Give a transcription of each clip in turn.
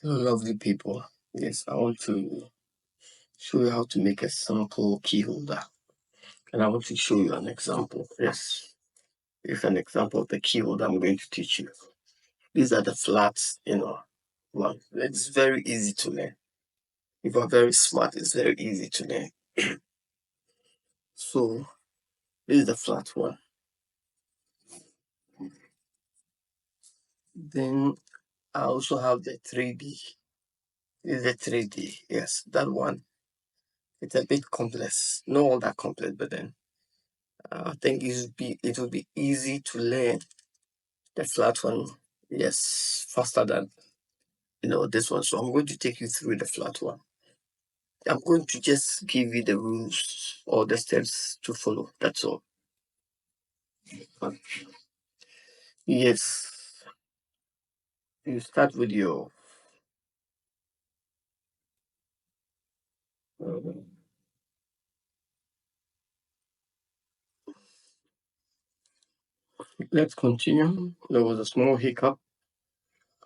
Lovely people. Yes, I want to show you how to make a sample key holder. And I want to show you an example. Yes, it's an example of the key holder I'm going to teach you. These are the flats, one. It's very easy to learn. If you're very smart, it's very easy to learn. So, this is the flat one. Then I also have the 3D. This is the 3D. Yes, that one. It's a bit complex. Not all that complex, but then I think it will be easy to learn the flat one. Yes, faster than this one. So I'm going to take you through the flat one. I'm going to just give you the rules or the steps to follow. That's all. Yes, you start with your. uh, let's continue. There was a small hiccup.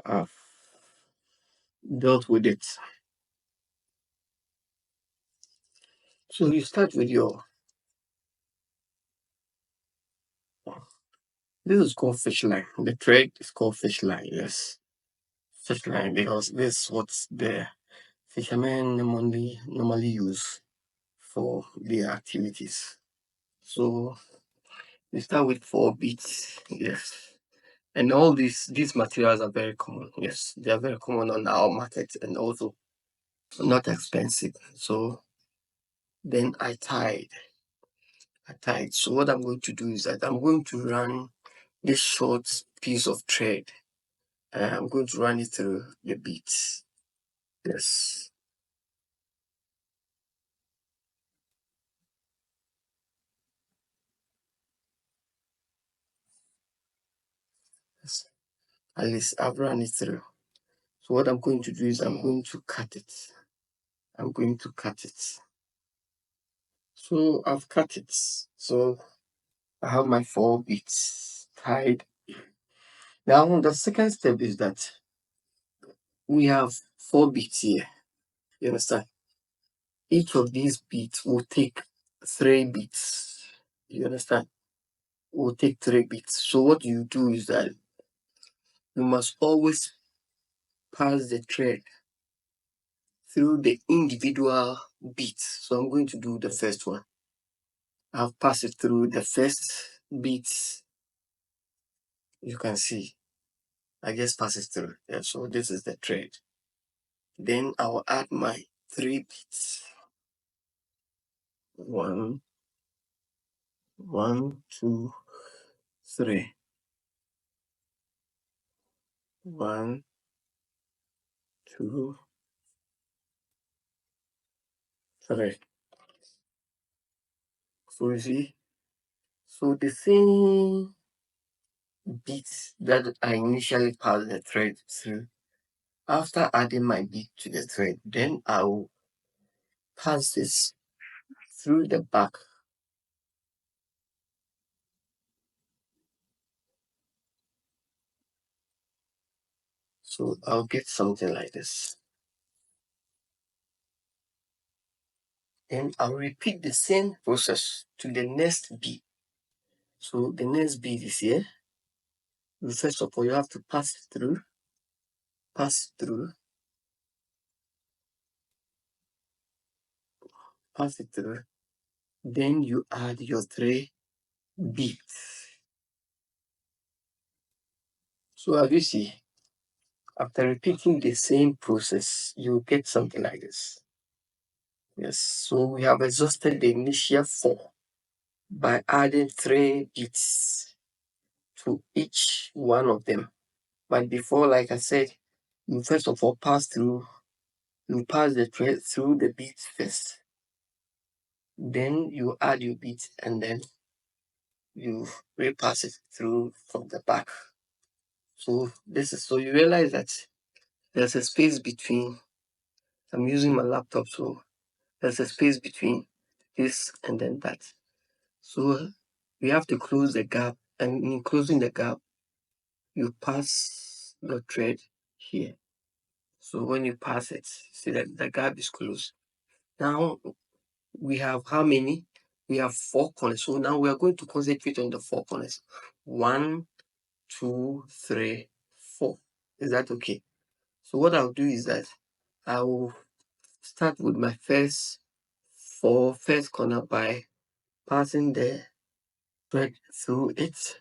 I've dealt with it. So you start with your. This is called fish line. The thread is called fish line. Yes, fish line because this is what the fishermen normally use for their activities. So we start with 4 beats. Yes. And all these materials are very common. Yes, they are very common on our market and also not expensive. So then I tied. So what I'm going to do is that I'm going to run this short piece of thread. I'm going to run it through the beads. Yes. Yes. At least I've run it through. So what I'm going to do is I'm going to cut it. I'm going to cut it. So I've cut it. So I have my 4 beads tied. Now the second step is that we have 4 beads here. You understand? Each of these beads will take 3 beads. You understand? Will take 3 beads. So what you do is that you must always pass the thread through the individual beads. So I'm going to do the first one. I've passed it through the first beads. You can see I just pass it through. Yeah, so this is the thread. Then I'll add my 3 beads. One, one, two, three. One, two, three. So you see, so the same beads that I initially passed the thread through, after adding my bead to the thread, then I will pass this through the back. So I'll get something like this. Then I'll repeat the same process to the next bead. So the next bead is here. First of all, you have to pass it through, pass it through, pass it through. Then you add your 3 beads. So as you see, after repeating the same process, you get something like this. Yes, so we have exhausted the initial 4 by adding 3 beads to each one of them. But before, like I said, you first of all you pass the thread through the beads first. Then you add your beads and then you repass it through from the back. So so you realize that there's a space between. I'm using my laptop, so there's a space between this and then that. So we have to close the gap, and in closing the gap, you pass the thread here. So when you pass it, see that the gap is closed. Now we have how many? We have 4 corners. So now we are going to concentrate on the 4 corners. 1, 2, 3, 4. Is that okay? So what I'll do is that I will start with my first corner by passing the thread through it.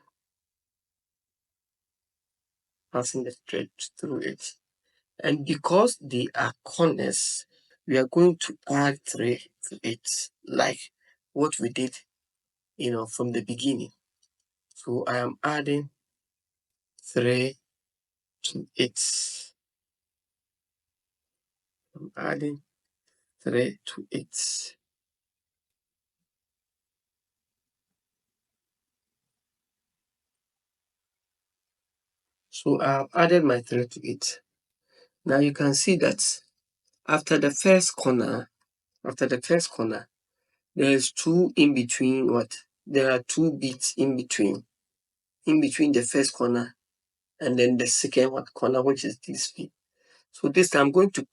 Passing the thread through it. And because they are corners, we are going to add 3 to it, like what we did, from the beginning. So I am adding 3 to it. I'm adding 3 to it. So I have added my 3 to it. Now you can see that after the first corner, there is 2 in between there are 2 beats in between the first corner and then the second corner, which is this beat. So this time I'm going to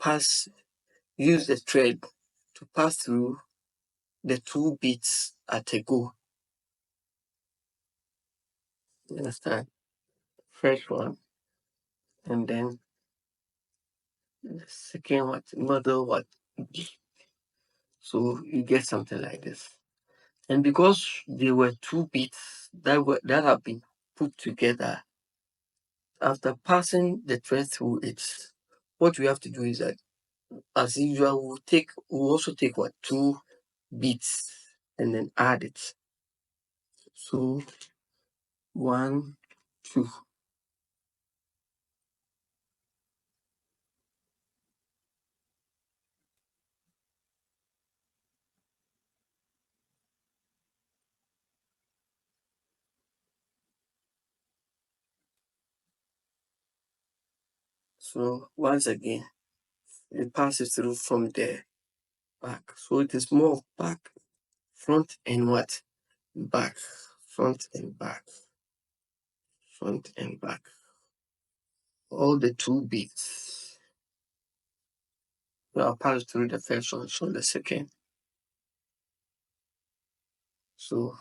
use the thread to pass through the 2 beats at a go. You understand? First one, and then the second middle beat. So you get something like this. And because there were 2 beats that have been put together, after passing the thread through it, what we have to do is that, as usual, we'll also take 2 beats and then add it. So 1, 2. So once again, it passes through from the back. So it is more of back, front, and back, front and back, front and back. All the 2 beats. So I'll pass through the first one, so the second. So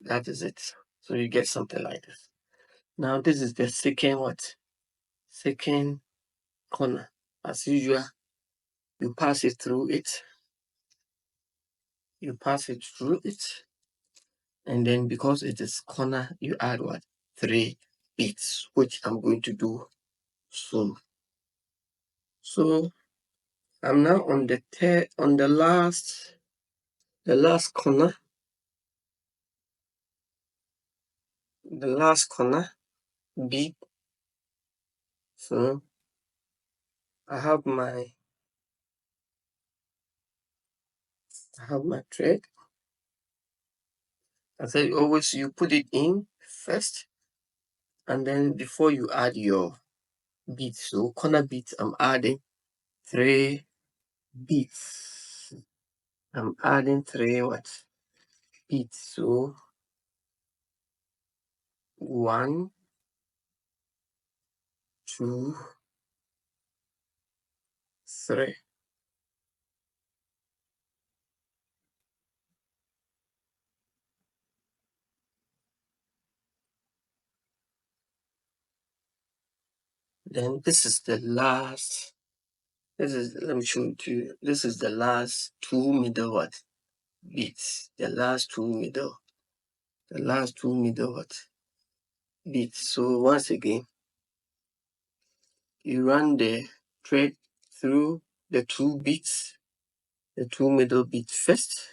that is it. So you get something like this. Now this is the second corner. As usual, you pass it through it. And then because it is corner, you add 3 beats, which I'm going to do soon. So I'm now on the last corner. The last corner beat. So I have my thread. I said always you put it in first, and then before you add your beats. So corner beats, I'm adding 3 beats. I'm adding 3 beats. So 1, 2, 3. Then this is the last. Let me show it to you. This is the last 2 middle beats. The last 2 middle beats. So once again, you run the thread through the 2 beats, the 2 middle beats first.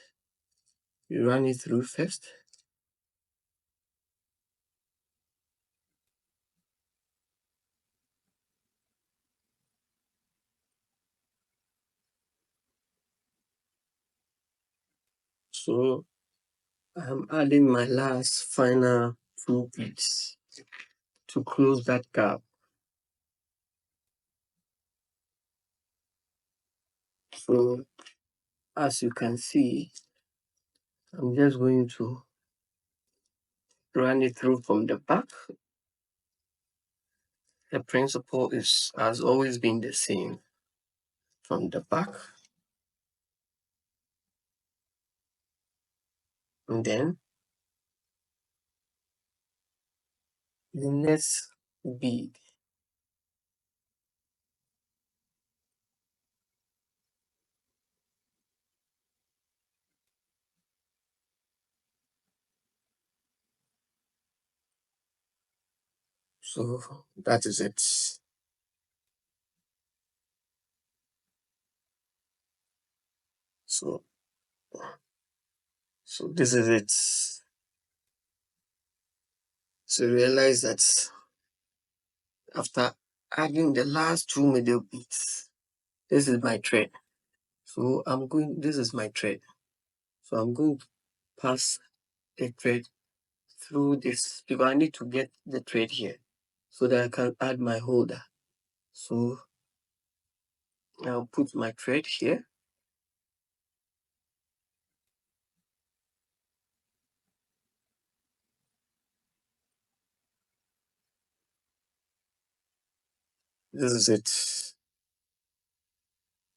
You run it through first. So I'm adding my last final 2 beats to close that gap. So as you can see, I'm just going to run it through from the back, The principle has always been the same. From the back, and then the next bead. So that is it. So this is it. So realize that after adding the last two middle beads, this is my thread. So this is my thread. So I'm going to pass the thread through this because I need to get the thread here so that I can add my holder. So I'll put my thread here. This is it.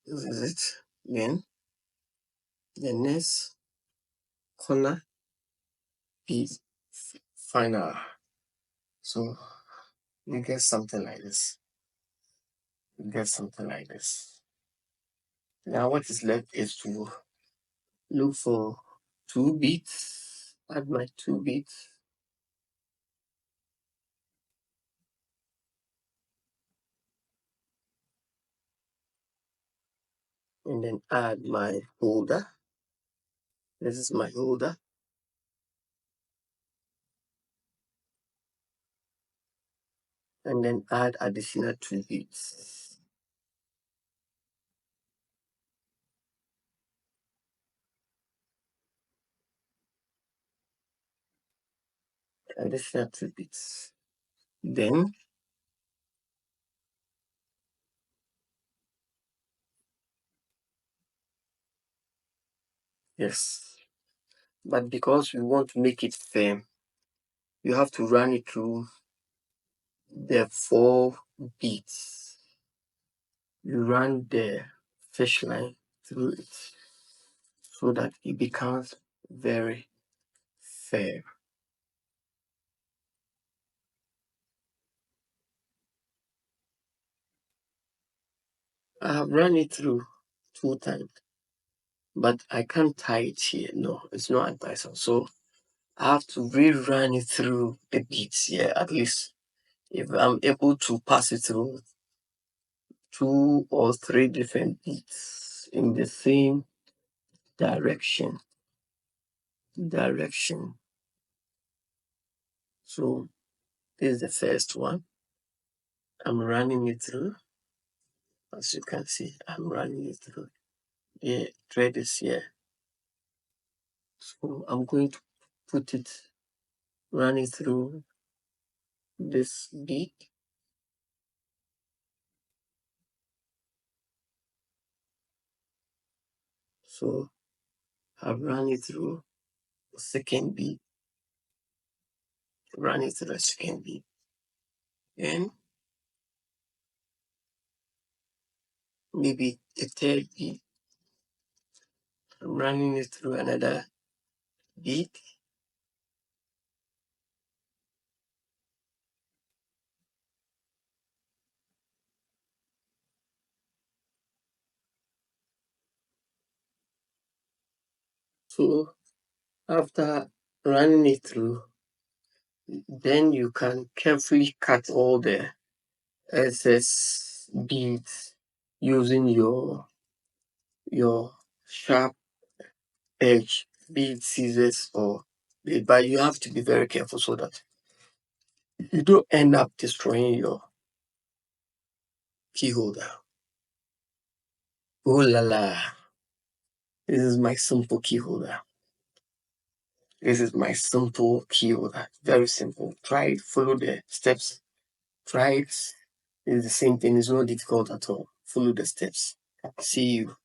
This is it. Then the next corner is final. So you get something like this. You get something like this. Now what is left is to look for two beads. Add my two beads. And then add my holder. This is my holder. And then add additional two beads. Additional two beads. Then yes. But because we want to make it firm, you have to run it through the 4 beads. You run the fish line through it so that it becomes very firm. I have run it through 2 times, but I can't tie it here. No, it's not advisable. So I have to rerun it through the beads here at least. If I'm able to pass it through 2 or 3 different beads in the same direction. So this is the first one. I'm running it through. As you can see, I'm running it through. The thread is here. So I'm going to put it, run it through this bead. So I've run it through the second bead, run it through the second bead, and maybe the third bead. I'm running it through another bead. So after running it through, then you can carefully cut all the excess beads using your sharp edge bead scissors or blade, but you have to be very careful so that you don't end up destroying your key holder. Oh la la, this is my simple key holder. This is my simple key holder. Very simple. Try it, follow the steps. Try it. It's the same thing, it's not difficult at all. Follow the steps. See you.